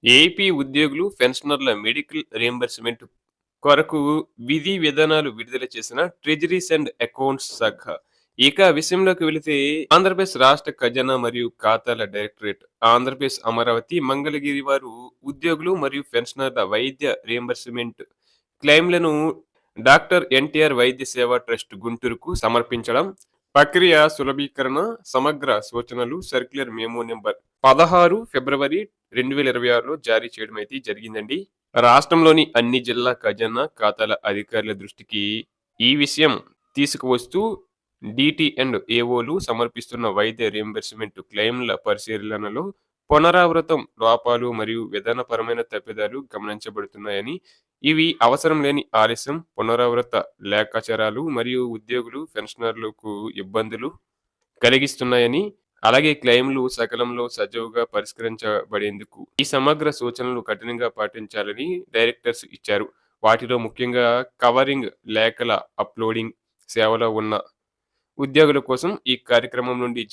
AP ఉద్యోగులు, పెన్షనర్ల medical reimbursement కొరకు విధి విధానాలు విడుదల చేసిన ట్రెజరీస్ అండ్ అకౌంట్స్ శాఖ. ఇక విషయంలోకి వెళితే ఆంధ్రప్రదేశ్ రాష్ట్ర ఖజానా మరియు ఖాతాల డైరెక్టరేట్, ఆంధ్రప్రదేశ్ అమరావతి, మంగళగిరి వారు ఉద్యోగులు మరియు పెన్షనర్ల వైద్య రీయింబర్స్‌మెంట్ క్లెయిమ్‌లను డాక్టర్ ఎన్టీఆర్ వైద్య సేవ ట్రస్ట్ గుంటూరుకు సమర్పించడం, ప్రక్రియ సులభీకరణ, సమగ్ర సూచనలు సర్క్యులర్ మెమో నంబర్ 16 ఫిబ్రవరి 2026లో జారీ చేయడం అయితే జరిగిందండి. రాష్ట్రంలోని అన్ని జిల్లా ఖజానా ఖాతాల అధికారుల దృష్టికి ఈ విషయం తీసుకువస్తూ డీటీ అండ్ ఏఓలు సమర్పిస్తున్న వైద్య రీయింబర్స్‌మెంట్ క్లెయిమ్‌ల పరిశీలనలో పునరావృతం లోపాలు మరియు విధానపరమైన తప్పిదాలు గమనించబడుతున్నాయని, ఇవి అవసరం లేని ఆలస్యం, పునరావృత లేఖాచారాలు మరియు ఉద్యోగులు, పెన్షనర్లకు ఇబ్బందులు కలిగిస్తున్నాయని, అలాగే క్లెయిమ్‌లు సకాలంలో సజావుగా పరిష్కరించబడేందుకు ఈ సమగ్ర సూచనలు కఠినంగా పాటించాలని డైరెక్టర్స్ ఇచ్చారు. వాటిలో ముఖ్యంగా కవరింగ్ లేఖల అప్‌లోడింగ్ సేవలో ఉన్న ఉద్యోగుల కోసం ఈ కార్యక్రమం నుండి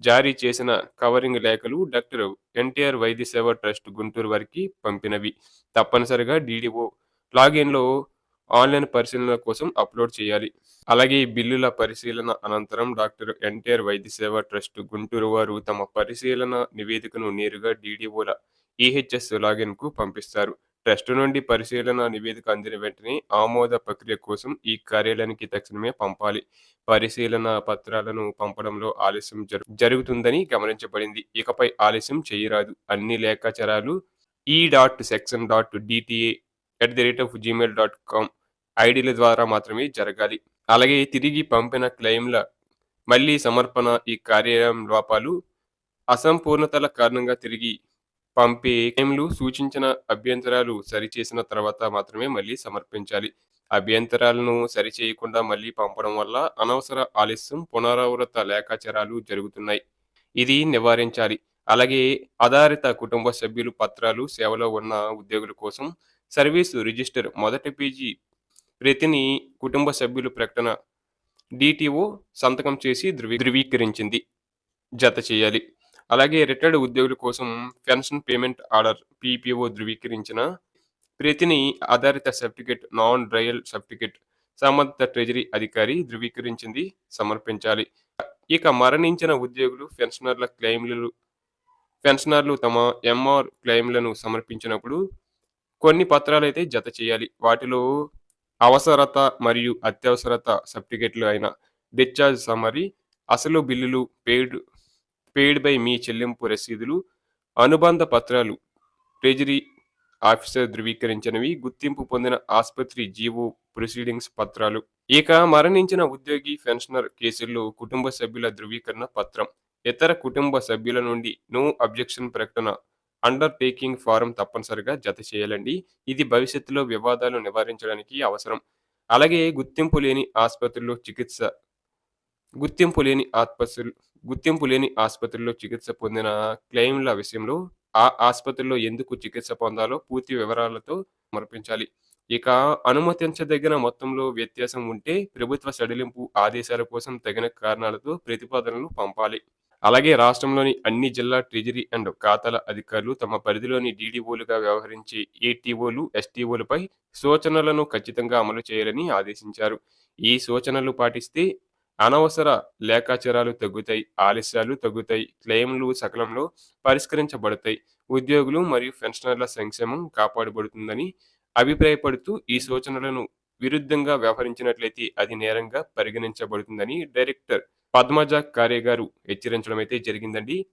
జారీ చేసిన కవరింగ్ లేఖలు డాక్టర్ ఎన్టీఆర్ వైద్య సేవ ట్రస్ట్ గుంటూరు వారికి పంపినవి. తప్పనిసరిగా డీడీఓ లాగిన్‌లో ఆన్‌లైన్ పరిశీలన కోసం అప్‌లోడ్ చేయాలి. అలాగే ఈ బిల్లుల పరిశీలన అనంతరం డాక్టర్ ఎన్టీఆర్ వైద్య సేవ ట్రస్ట్ గుంటూరు వారు తమ పరిశీలన నివేదికను నేరుగా డీడీఓల ఈహెచ్ఎస్ లాగిన్‌కు పంపిస్తారు. ట్రస్ట్ నుండి పరిశీలన నివేదిక అందిన వెంటనే ఆమోద ప్రక్రియ కోసం ఈ కార్యాలయానికి తక్షణమే పంపాలి. పరిశీలన పత్రాలను పంపడంలో ఆలస్యం జరుగుతుందని గమనించబడింది. ఇకపై ఆలస్యం చేయరాదు. అన్ని లేఖాచారాలు e.section.dta@gmail.com ఐడీల ద్వారా మాత్రమే జరగాలి. అలాగే తిరిగి పంపిన క్లెయిమ్‌ల మళ్లీ సమర్పణ, ఈ కార్యాలయం లోపాలు, అసంపూర్ణతల కారణంగా తిరిగి పంపే క్లెయిమ్‌లు సూచించిన అభ్యంతరాలు సరిచేసిన తర్వాత మాత్రమే మళ్లీ సమర్పించాలి. అభ్యంతరాలను సరిచేయకుండా మళ్లీ పంపడం వల్ల అనవసర ఆలస్యం, పునరావృత లేఖాచారాలు జరుగుతున్నాయి. ఇది నివారించాలి. అలాగే ఆధారిత కుటుంబ సభ్యులు పత్రాలు సేవలో ఉన్న ఉద్యోగుల కోసం సర్వీసు రిజిస్టర్ మొదటి పేజీ ప్రతిని కుటుంబ సభ్యుల ప్రకటన డీటీఓ సంతకం చేసి ధృవీకరించింది జత చేయాలి. అలాగే రిటైర్డ్ ఉద్యోగుల కోసం పెన్షన్ పేమెంట్ ఆర్డర్ పీపీఓ ధృవీకరించిన ప్రతిని ఆధారిత సర్టిఫికేట్, నాన్ డ్రైయల్ సర్టిఫికేట్ సంబంధిత ట్రెజరీ అధికారి ధృవీకరించింది సమర్పించాలి. ఇక మరణించిన ఉద్యోగులు, పెన్షనర్లు తమ ఎంఆర్ క్లెయిమ్‌లను సమర్పించినప్పుడు కొన్ని పత్రాలైతే జత చేయాలి. వాటిలో అవసరత మరియు అత్యవసరత సర్టిఫికేట్లు అయిన డిశ్చార్జ్ సమ్మరీ, అసలు బిల్లులు, పెయిడ్ బై మీ చెల్లింపు రసీదులు, అనుబంధ పత్రాలు, ట్రెజరీ ఆఫీసర్ ధృవీకరించినవి, గుర్తింపు పొందిన ఆసుపత్రి జీవో ప్రొసీడింగ్స్ పత్రాలు. ఇక మరణించిన ఉద్యోగి, పెన్షనర్ కేసుల్లో కుటుంబ సభ్యుల ధృవీకరణ పత్రం, ఇతర కుటుంబ సభ్యుల నుండి నో అబ్జెక్షన్ ప్రకటన, అండర్ టేకింగ్ ఫారం తప్పనిసరిగా జత చేయాలండి. ఇది భవిష్యత్తులో వివాదాలు నివారించడానికి అవసరం. అలాగే గుర్తింపు లేని ఆస్పత్రులు గుర్తింపు లేని ఆసుపత్రిలో చికిత్స పొందిన క్లెయిమ్‌ల విషయంలో ఆ ఆసుపత్రిలో ఎందుకు చికిత్స పొందాలో పూర్తి వివరాలతో సమర్పించాలి. ఇక అనుమతించదగిన మొత్తంలో వ్యత్యాసం ఉంటే ప్రభుత్వ సడలింపు ఆదేశాల కోసం తగిన కారణాలతో ప్రతిపాదనలు పంపాలి. అలాగే రాష్ట్రంలోని అన్ని జిల్లా ట్రెజరీ అండ్ ఖాతాల అధికారులు తమ పరిధిలోని డీడీఓలుగా వ్యవహరించే ఏటీఓలు, ఎస్టీఓలపై సూచనలను ఖచ్చితంగా అమలు చేయాలని ఆదేశించారు. ఈ సూచనలు పాటిస్తే అనవసర లేఖాచారాలు తగ్గుతాయి, ఆలస్యాలు తగ్గుతాయి, క్లెయిమ్‌లు సకాలంలో పరిష్కరించబడతాయి, ఉద్యోగులు మరియు పెన్షనర్ల సంక్షేమం కాపాడబడుతుందని అభిప్రాయపడుతూ ఈ సూచనలను విరుద్ధంగా వ్యవహరించినట్లయితే అది నేరంగా పరిగణించబడుతుందని డైరెక్టర్ పద్మజ కారే గారు హెచ్చరించడం అయితే జరిగిందండి.